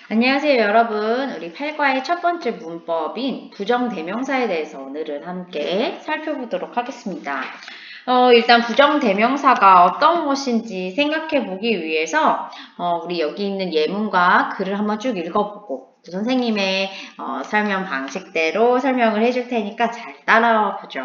안녕하세요, 여러분. 우리 8과의 첫 번째 문법인 부정대명사에 대해서 오늘은 함께 살펴보도록 하겠습니다. 일단 부정대명사가 어떤 것인지 생각해 보기 위해서 우리 여기 있는 예문과 글을 한번 쭉 읽어보고 또 선생님의 설명 방식대로 설명을 해줄 테니까 잘 따라와 보죠.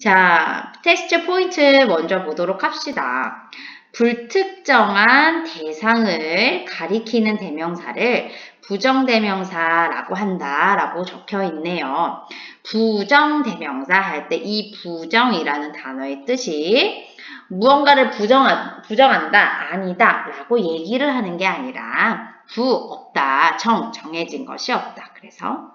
자, 텍스트 포인트 먼저 보도록 합시다. 불특정한 대상을 가리키는 대명사를 부정대명사라고 한다라고 적혀 있네요. 부정대명사 할 때 이 부정이라는 단어의 뜻이 무언가를 부정한다, 아니다 라고 얘기를 하는 게 아니라 없다, 정해진 것이 없다. 그래서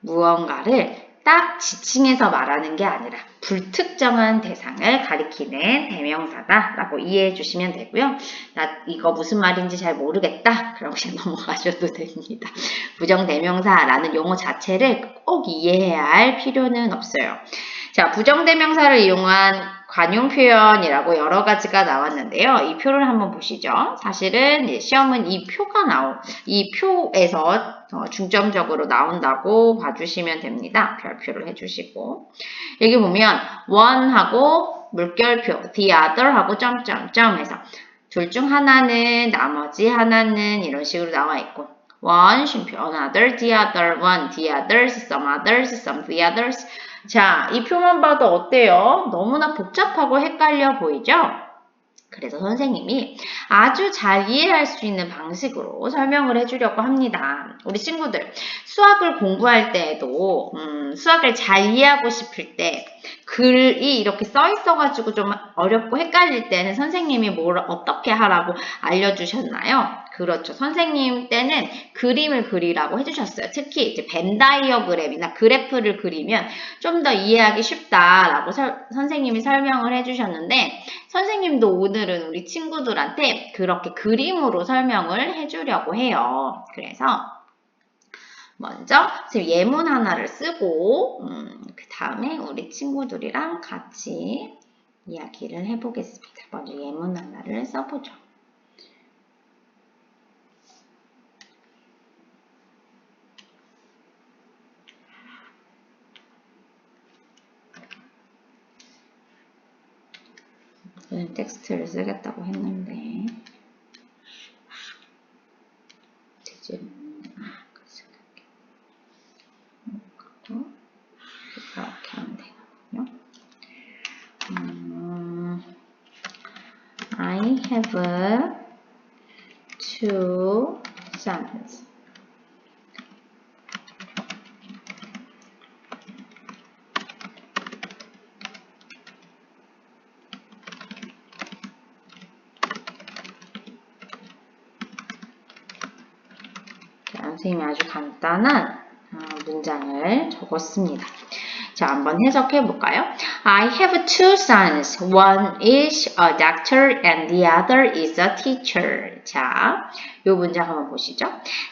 무언가를 딱 지칭해서 말하는 게 아니라 불특정한 대상을 가리키는 대명사다 라고 이해해 주시면 되고요. 나 이거 무슨 말인지 잘 모르겠다. 그럼 그냥 넘어가셔도 됩니다. 부정대명사라는 용어 자체를 꼭 이해해야 할 필요는 없어요. 자, 부정대명사를 이용한 관용 표현이라고 여러 가지가 나왔는데요. 이 표를 한번 보시죠. 사실은 시험은 이 표에서 중점적으로 나온다고 봐주시면 됩니다. 별표를 해주시고 여기 보면 one하고 물결표, the other하고 점점점 해서 둘 중 하나는 나머지 하나는 이런 식으로 나와 있고 one, 쉼표, another, the other, one, the others, some the others. 자, 이 표만 봐도 어때요? 너무나 복잡하고 헷갈려 보이죠? 그래서 선생님이 아주 잘 이해할 수 있는 방식으로 설명을 해주려고 합니다. 우리 친구들 수학을 공부할 때에도 수학을 잘 이해하고 싶을 때 글이 이렇게 써 있어가지고 좀 어렵고 헷갈릴 때는 선생님이 뭘 어떻게 하라고 알려주셨나요? 그렇죠. 선생님 때는 그림을 그리라고 해주셨어요. 특히 이제 벤 다이어그램이나 그래프를 그리면 좀 더 이해하기 쉽다라고 선생님이 설명을 해주셨는데 선생님도 오늘은 우리 친구들한테 그렇게 그림으로 설명을 해주려고 해요. 그래서 먼저 예문 하나를 쓰고 그 다음에 우리 친구들이랑 같이 이야기를 해보겠습니다. 먼저 예문 하나를 써보죠. 저는 텍스트를 쓰겠다고 했는데 재질은 이렇게 하면 되거든요. I have two sons. 선생님이 아주 간단한 문장을 적었습니다. 자, 한번 해석해 볼까요? I have two sons. One is a doctor and the other is a teacher. 자, 이 문장 한번 보시죠.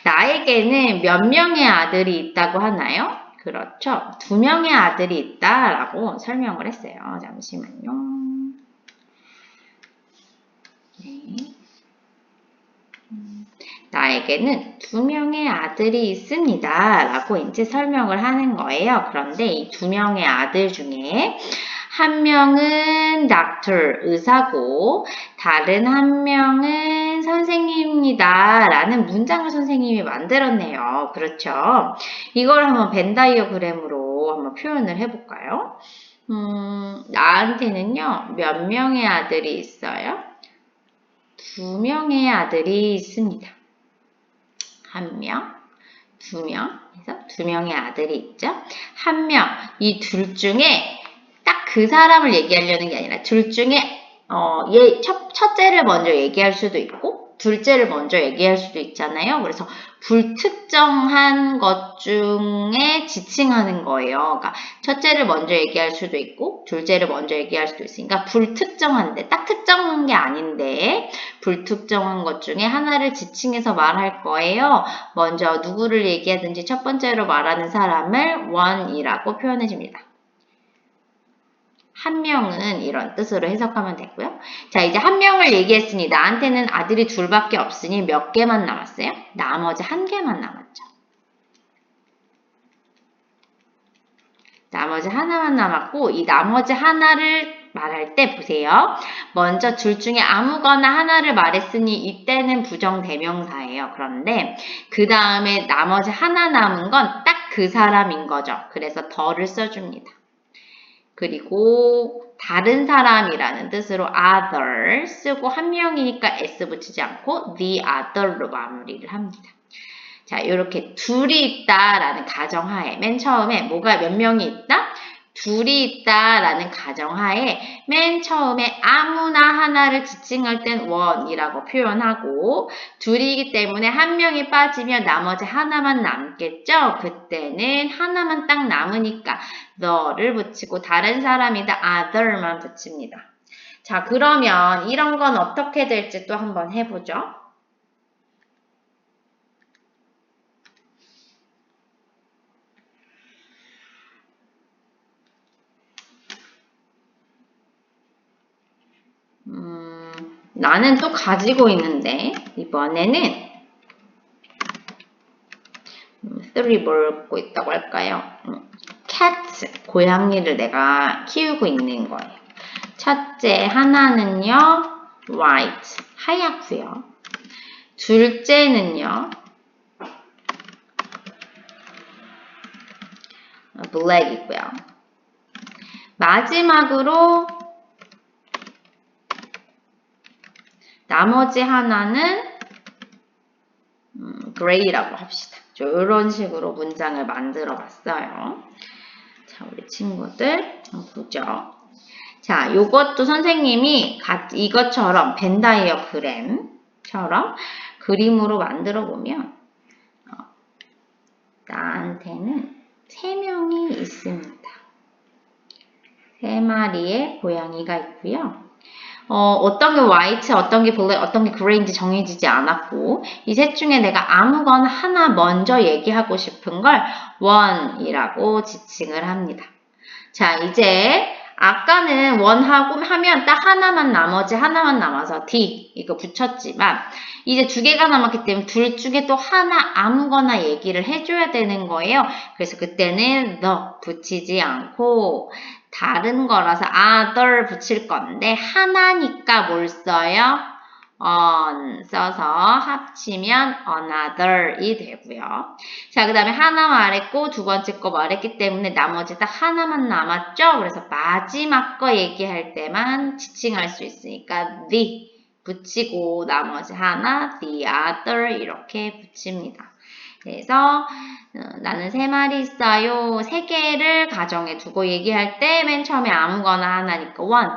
나에게는 몇 명의 아들이 있다고 하나요? 그렇죠. 2명의 아들이 있다라고 설명을 했어요. 잠시만요. 네. 나에게는 2명의 아들이 있습니다. 라고 이제 설명을 하는 거예요. 그런데 이 2명의 아들 중에 한 명은 doctor, 의사고 다른 한 명은 선생님입니다. 라는 문장을 선생님이 만들었네요. 그렇죠? 이걸 한번 벤 다이어그램으로 한번 표현을 해볼까요? 나한테는요, 몇 명의 아들이 있어요? 2명의 아들이 있습니다. 1명, 2명, 그래서 2명의 아들이 있죠. 1명, 이 둘 중에 딱 그 사람을 얘기하려는 게 아니라 둘 중에 첫째를 먼저 얘기할 수도 있고 둘째를 먼저 얘기할 수도 있잖아요. 그래서 불특정한 것 중에 지칭하는 거예요. 그러니까 첫째를 먼저 얘기할 수도 있고 둘째를 먼저 얘기할 수도 있으니까 불특정한데 딱 특정한 게 아닌데 불특정한 것 중에 하나를 지칭해서 말할 거예요. 먼저 누구를 얘기하든지 첫 번째로 말하는 사람을 one이라고 표현해 줍니다. 한 명은 이런 뜻으로 해석하면 되고요. 자, 이제 한 명을 얘기했으니 나한테는 아들이 둘밖에 없으니 몇 개만 남았어요? 나머지 한 개만 남았죠. 나머지 하나만 남았고 이 나머지 하나를 말할 때 보세요. 먼저 둘 중에 아무거나 하나를 말했으니 이때는 부정대명사예요. 그런데 그 다음에 나머지 하나 남은 건 딱 그 사람인 거죠. 그래서 더를 써줍니다. 그리고 다른 사람이라는 뜻으로 other 쓰고 한 명이니까 s 붙이지 않고 the other로 마무리를 합니다. 자, 이렇게 둘이 있다라는 가정하에 맨 처음에 뭐가 몇 명이 있다? 둘이 있다라는 가정하에 맨 처음에 아무나 하나를 지칭할 땐 one이라고 표현하고 둘이기 때문에 한 명이 빠지면 나머지 하나만 남겠죠? 그때는 하나만 딱 남으니까 the를 붙이고 다른 사람이다 other만 붙입니다. 자, 그러면 이런 건 어떻게 될지 또 한번 해보죠. 나는 또 가지고 있는데 이번에는 3를 먹고 있다고 할까요? cat, 고양이를 내가 키우고 있는 거예요. 첫째 하나는요, white, 하얗고요. 둘째는요, black이고요. 마지막으로 나머지 하나는 gray라고 합시다. 이런 식으로 문장을 만들어 봤어요. 자, 우리 친구들 보죠. 자, 요것도 선생님이 이것처럼 벤 다이어그램처럼 그림으로 만들어 보면 나한테는 3명이 있습니다. 3마리의 고양이가 있고요. 어떤 게 화이트, 어떤 게 블랙, 어떤 게 그레이인지 정해지지 않았고 이 셋 중에 내가 아무거나 하나 먼저 얘기하고 싶은 걸 one이라고 지칭을 합니다. 자, 이제 아까는 one하고 하면 딱 하나만 나머지 하나만 남아서 d 이거 붙였지만 이제 2개가 남았기 때문에 둘 중에 또 하나 아무거나 얘기를 해줘야 되는 거예요. 그래서 그때는 the 붙이지 않고 다른 거라서 other 붙일 건데 하나니까 뭘 써요? on 써서 합치면 another이 되고요. 자, 그 다음에 하나 말했고 두 번째 거 말했기 때문에 나머지 딱 하나만 남았죠? 그래서 마지막 거 얘기할 때만 지칭할 수 있으니까 the 붙이고 나머지 하나 the other 이렇게 붙입니다. 그래서 나는 3마리 있어요. 3개를 가정에 두고 얘기할 때 맨 처음에 아무거나 하나니까 one.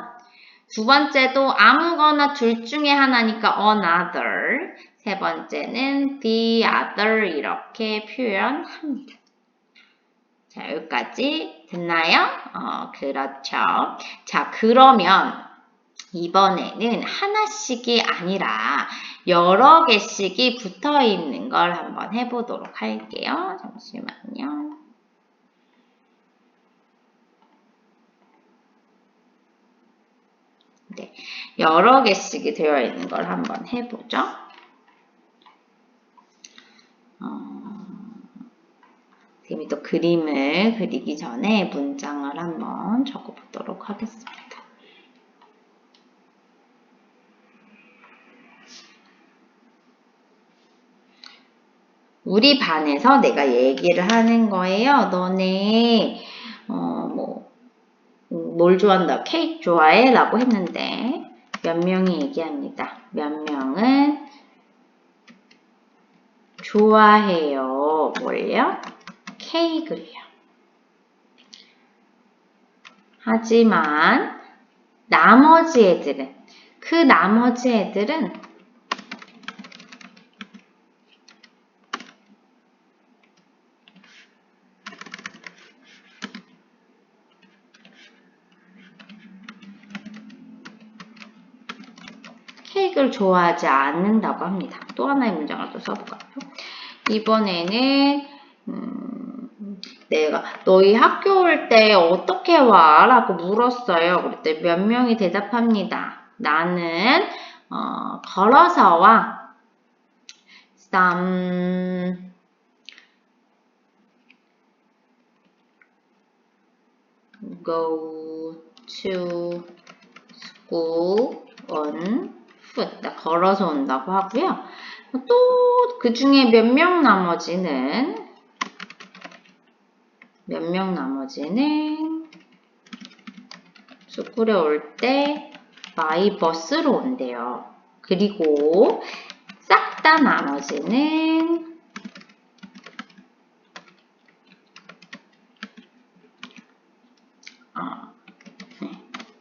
두 번째도 아무거나 둘 중에 하나니까 another. 세 번째는 the other 이렇게 표현합니다. 자, 여기까지 됐나요? 그렇죠. 자, 그러면 이번에는 하나씩이 아니라 여러 개씩이 붙어 있는 걸 한번 해보도록 할게요. 잠시만요. 네, 여러 개씩이 되어 있는 걸 한번 해보죠. 선생님이 또 그림을 그리기 전에 문장을 한번 적어보도록 하겠습니다. 우리 반에서 내가 얘기를 하는 거예요. 너네 뭘 좋아한다? 케이크 좋아해? 라고 했는데 몇 명이 얘기합니다. 몇 명은 좋아해요. 뭘요? 케이크를요. 하지만 나머지 애들은 케이크를 좋아하지 않는다고 합니다. 또 하나의 문장을 또 써볼까요? 이번에는 내가 너희 학교 올 때 어떻게 와? 라고 물었어요. 그랬더니 몇 명이 대답합니다. 나는 걸어서 와. Some go to school on foot. 나 걸어서 온다고 하고요. 또 그 중에 몇 명 나머지는 스쿨에 올 때 by bus로 온대요. 그리고 싹 다 나머지는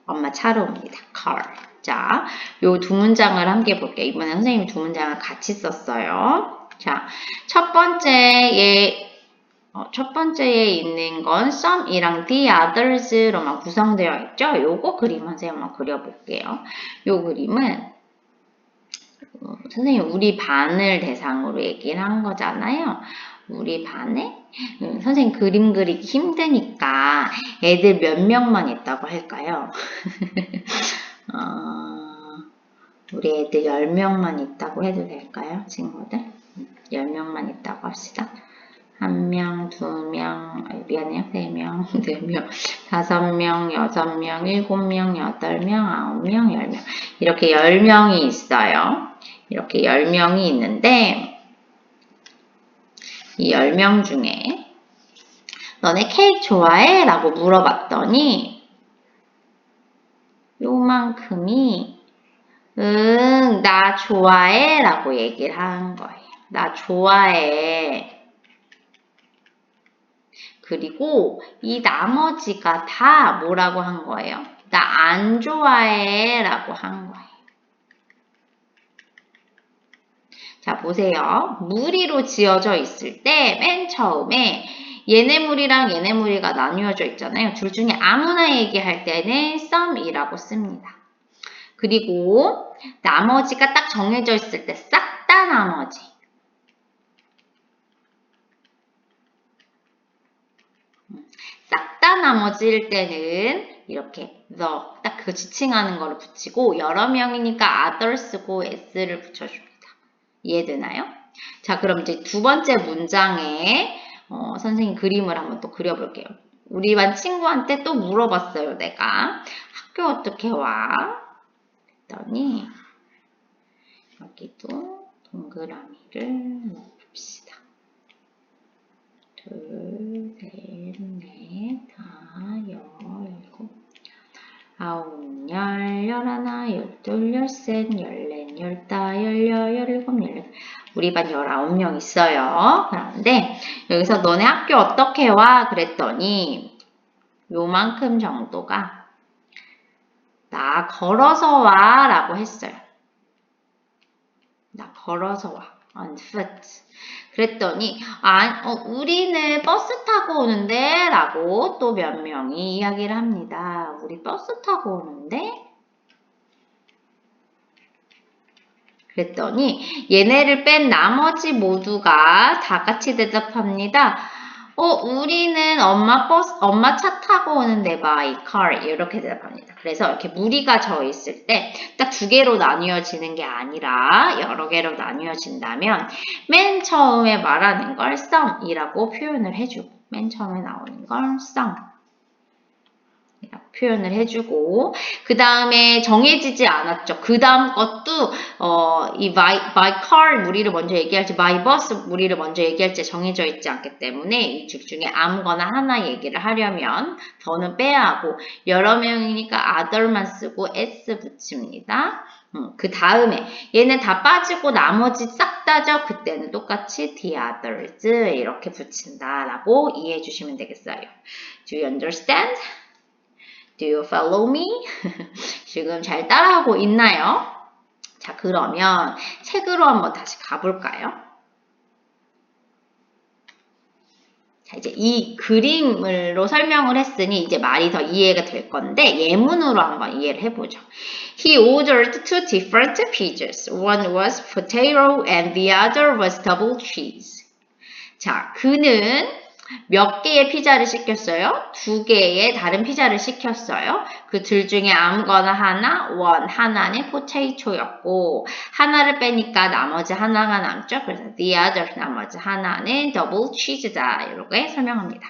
엄마 차로 옵니다. car. 자, 요 두 문장을 함께 볼게요. 이번에 선생님이 두 문장을 같이 썼어요. 자, 첫 번째에 있는 건 some이랑 the others로만 구성되어 있죠. 요거 그림 선생님 한번 그려볼게요. 요 그림은 선생님 우리 반을 대상으로 얘기를 한 거잖아요. 우리 반에 선생님 그림 그리기 힘드니까 애들 몇 명만 있다고 할까요? 우리 애들 10명만 있다고 해도 될까요? 친구들? 10명만 있다고 합시다. 1명, 2명, 미안해요. 3명, 4명, 5명, 6명, 7명, 8명, 9명, 10명. 이렇게 10명이 있어요. 이렇게 10명이 있는데 이 10명 중에 너네 케이크 좋아해? 라고 물어봤더니 요만큼이 응, 나 좋아해 라고 얘기를 하는 거예요. 나 좋아해. 그리고 이 나머지가 다 뭐라고 한 거예요? 나 안 좋아해 라고 한 거예요. 자, 보세요. 무리로 지어져 있을 때 맨 처음에 얘네 무리랑 얘네 무리가 나뉘어져 있잖아요. 둘 중에 아무나 얘기할 때는 some이라고 씁니다. 그리고 나머지가 딱 정해져 있을 때 싹 다 나머지. 싹 다 나머지일 때는 이렇게 the 딱 그 지칭하는 거를 붙이고 여러 명이니까 other 쓰고 s를 붙여줍니다. 이해되나요? 자, 그럼 이제 두 번째 문장에 선생님 그림을 한번 또 그려볼게요. 우리 반 친구한테 또 물어봤어요. 내가 학교 어떻게 와? 그랬더니 여기도 동그라미를 넣어봅시다. 2, 3, 4, 5, 6, 9, 10, 11, 12, 13, 14, 15, 16, 17 우리 반 19명 있어요. 그런데 여기서 너네 학교 어떻게 와? 그랬더니 요만큼 정도가 나 걸어서 와 라고 했어요. 나 걸어서 와. on foot. 그랬더니 우리는 버스 타고 오는데 라고 또 몇 명이 이야기를 합니다. 우리 버스 타고 오는데? 그랬더니 얘네를 뺀 나머지 모두가 다 같이 대답합니다. 우리는 엄마 차 타고 오는데 by car 이렇게 대답합니다. 그래서 이렇게 무리가 져 있을 때 딱 두 개로 나뉘어지는 게 아니라 여러 개로 나뉘어진다면 맨 처음에 말하는 걸 some이라고 표현을 해주고 맨 처음에 나오는 걸 some 표현을 해주고 그 다음에 정해지지 않았죠. 그 다음 것도 이 by car 무리를 먼저 얘기할지 by bus 무리를 먼저 얘기할지 정해져 있지 않기 때문에 이 둘 중에 아무거나 하나 얘기를 하려면 더는 빼야 하고 여러 명이니까 other만 쓰고 s 붙입니다. 그 다음에 얘는 다 빠지고 나머지 싹 다죠. 그때는 똑같이 the others 이렇게 붙인다라고 이해해 주시면 되겠어요. Do you understand? Do you follow me? 지금 잘 따라하고 있나요? 자, 그러면 책으로 한번 다시 가볼까요? 자, 이제 이 그림으로 설명을 했으니 이제 말이 더 이해가 될 건데 예문으로 한번 이해를 해보죠. He ordered two different pizzas. One was potato and the other was double cheese. 자, 그는 몇 개의 피자를 시켰어요? 두 개의 다른 피자를 시켰어요. 그 둘 중에 아무거나 하나, 하나는 포테이토였고 하나를 빼니까 나머지 하나가 남죠. 그래서 the other, 나머지 하나는 더블 치즈다. 이렇게 설명합니다.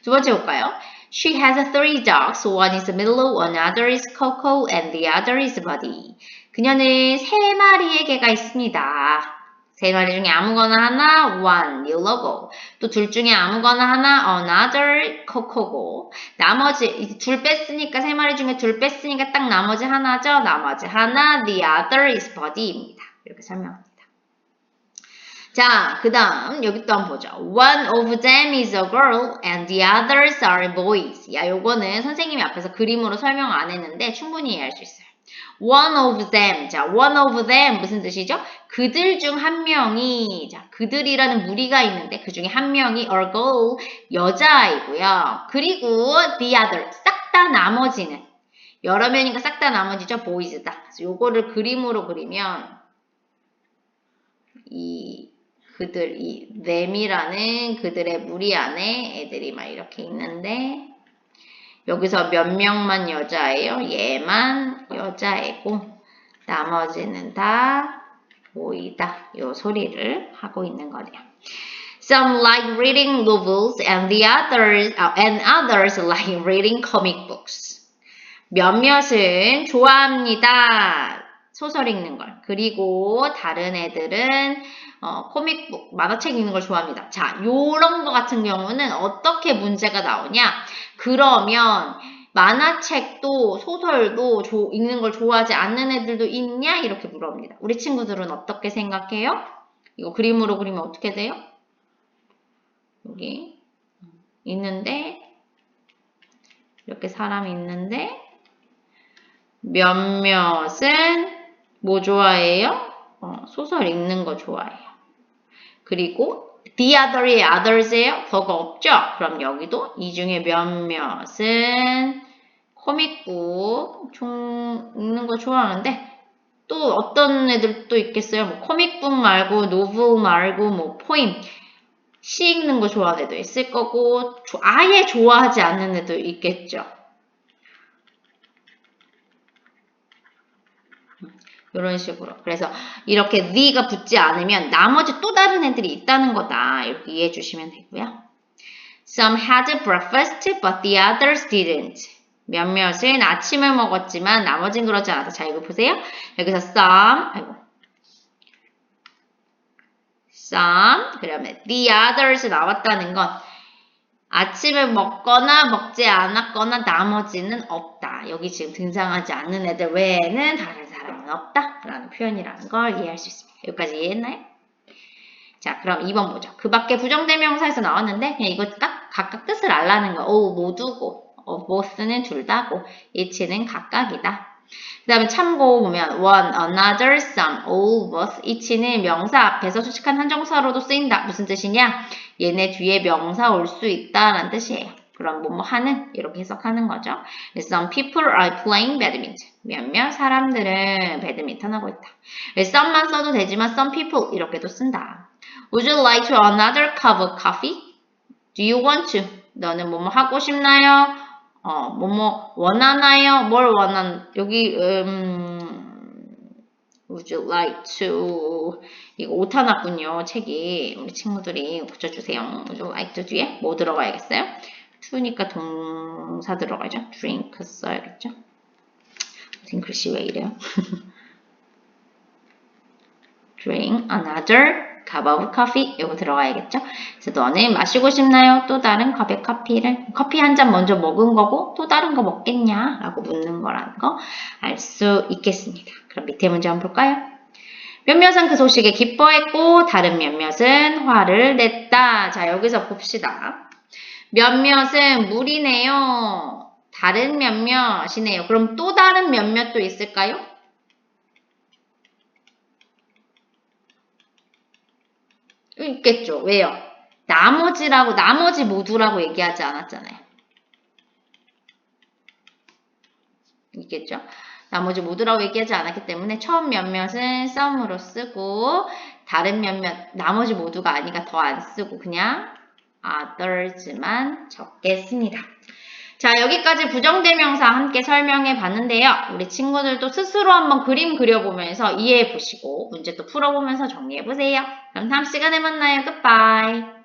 두 번째 볼까요? She has three dogs. One is Milo, another is Coco, and the other is Buddy. 그녀는 세 마리의 개가 있습니다. 세 마리 중에 아무거나 하나, one, Milo고. 또 둘 중에 아무거나 하나, another, Coco고. 나머지, 둘 뺐으니까, 세 마리 중에 둘 뺐으니까 딱 나머지 하나죠. 나머지 하나, the other is Buddy입니다. 이렇게 설명합니다. 자, 그 다음 여기 또 한번 보죠. One of them is a girl and the others are boys. 야, 요거는 선생님이 앞에서 그림으로 설명 안 했는데 충분히 이해할 수 있어요. One of them. 자, one of them 무슨 뜻이죠? 그들 중 한 명이, 자, 그들이라는 무리가 있는데 그 중에 한 명이 a girl, 여자아이고요. 그리고 the other, 싹 다 나머지는, 여러 명이니까 싹 다 나머지죠. boys다. 그래서 요거를 그림으로 그리면 그들, 이 them이라는 그들의 무리 안에 애들이 막 이렇게 있는데 여기서 몇 명만 여자예요? 얘만 여자애고 나머지는 다 보이다. 요 소리를 하고 있는 거네요. Some like reading novels and others like reading comic books. 몇몇은 좋아합니다. 소설 읽는 걸. 그리고 다른 애들은 코믹북, 만화책 읽는 걸 좋아합니다. 자, 요런 거 같은 경우는 어떻게 문제가 나오냐? 그러면 만화책도 소설도 읽는 걸 좋아하지 않는 애들도 있냐? 이렇게 물어봅니다. 우리 친구들은 어떻게 생각해요? 이거 그림으로 그리면 어떻게 돼요? 여기 있는데 이렇게 사람이 있는데 몇몇은 뭐 좋아해요? 소설 읽는 거 좋아해요. 그리고 the other이 others예요? 더가 없죠? 그럼 여기도 이 중에 몇몇은 코믹북 읽는 거 좋아하는데 또 어떤 애들도 있겠어요? 뭐 코믹북 말고 노블 말고 뭐 포임 시 읽는 거 좋아하는 애도 있을 거고 아예 좋아하지 않는 애도 있겠죠. 이런 식으로. 그래서 이렇게 the가 붙지 않으면 나머지 또 다른 애들이 있다는 거다. 이렇게 이해해 주시면 되고요. Some had breakfast but the others didn't. 몇몇은 아침을 먹었지만 나머지는 그러지 않았다. 자, 이거 보세요. 여기서 some 그러면 the others 나왔다는 건 아침을 먹거나 먹지 않았거나 나머지는 없다. 여기 지금 등장하지 않는 애들 외에는 다른 사람은 없다. 라는 표현이라는 걸 이해할 수 있습니다. 여기까지 이해했나요? 자, 그럼 2번 보죠. 그 밖에 부정대명사에서 나왔는데 그냥 이거 딱 각각 뜻을 알라는 거. 모두고, both는 둘 다고, each는 각각이다. 그 다음에 참고 보면 one, another, some, all, both, each는 명사 앞에서 수식한 한정사로도 쓰인다. 무슨 뜻이냐? 얘네 뒤에 명사 올 수 있다라는 뜻이에요. 그럼 뭐뭐 하는 이렇게 해석하는 거죠. Some people are playing badminton. 몇몇 사람들은 배드민턴 하고 있다. some만 써도 되지만 some people 이렇게도 쓴다. Would you like to another cup of coffee? Do you want to? 너는 뭐뭐 하고 싶나요? 뭐뭐 원하나요? 뭘 여기 Would you like to 이거 오타 났군요. 책이 우리 친구들이 고쳐주세요. Would you like to 뒤에 뭐 들어가야겠어요? to니까 동사 들어가죠. drink 써야겠죠. 무슨 글씨 왜 이래요? drink another cup of coffee 이거 들어가야겠죠. 그래서 너는 마시고 싶나요? 또 다른 컵의 커피를 커피 한 잔 먼저 먹은 거고 또 다른 거 먹겠냐? 라고 묻는 거라는 거 알 수 있겠습니다. 그럼 밑에 문제 한번 볼까요? 몇몇은 그 소식에 기뻐했고 다른 몇몇은 화를 냈다. 자, 여기서 봅시다. 몇몇은 무리네요. 다른 몇몇이네요. 그럼 또 다른 몇몇도 있을까요? 있겠죠. 왜요? 나머지라고, 나머지 모두라고 얘기하지 않았잖아요. 있겠죠? 나머지 모두라고 얘기하지 않았기 때문에 처음 몇몇은 some으로 쓰고 다른 몇몇, 나머지 모두가 아니까 더 안 쓰고 그냥 others만 적겠습니다. 자, 여기까지 부정대명사 함께 설명해 봤는데요. 우리 친구들도 스스로 한번 그림 그려보면서 이해해 보시고 문제 또 풀어보면서 정리해 보세요. 그럼 다음 시간에 만나요. 굿바이.